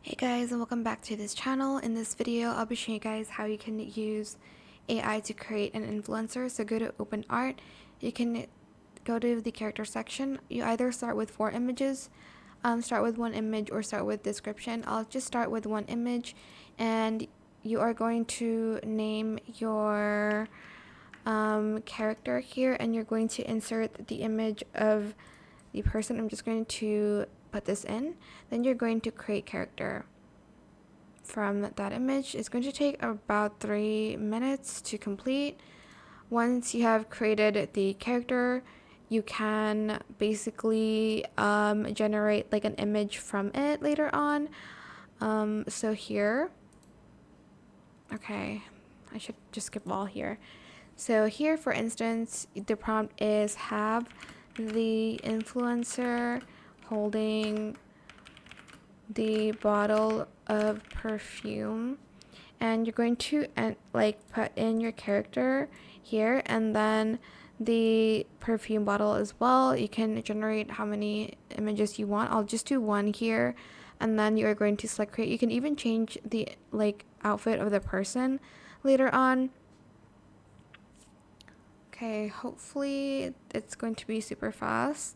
Hey guys, and welcome back to this channel. In this video, I'll be showing you guys how you can use AI to create an influencer. So go to Open Art. You can go to the character section. You either start with 4 images, start with 1 image, or start with description. I'll just start with 1 image, and you are going to name your character here, and you're going to insert the image of the person. I'm just going to put this in. Then you're going to create character from that image. It's going to take about 3 minutes to complete. Once you have created the character, you can basically generate like an image from it later on. So here, okay, I should just skip all here. So here, for instance, the prompt is have the influencer holding the bottle of perfume, and you're going to like put in your character here and then the perfume bottle as well. You can generate how many images you want. I'll just do 1 here, and then you're going to select create. You can even change the like outfit of the person later on. Okay, hopefully it's going to be super fast.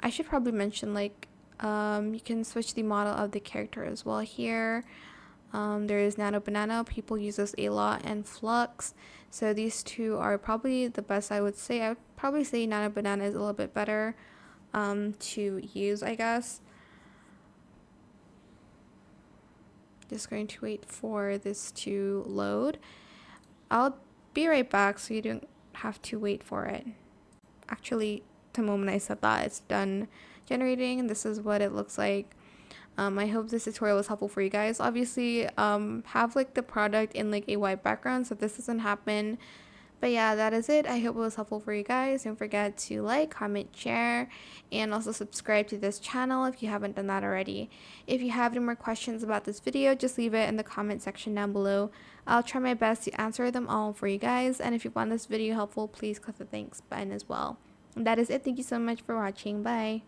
I should probably mention like you can switch the model of the character as well here. There is Nano Banana. People use this a lot, and Flux. So these two are probably the best, I would say. I would probably say Nano Banana is a little bit better to use, I guess. Just going to wait for this to load. I'll be right back so you don't have to wait for it. Actually, the moment I said that, it's done generating, and this is what it looks like. I hope this tutorial was helpful for you guys. Obviously, have like the product in like a white background so this doesn't happen. But yeah, that is it. I hope it was helpful for you guys. Don't forget to like, comment, share, and also subscribe to this channel if you haven't done that already. If you have any more questions about this video, just leave it in the comment section down below. I'll try my best to answer them all for you guys. And if you found this video helpful, please click the thanks button as well. And that is it. Thank you so much for watching. Bye.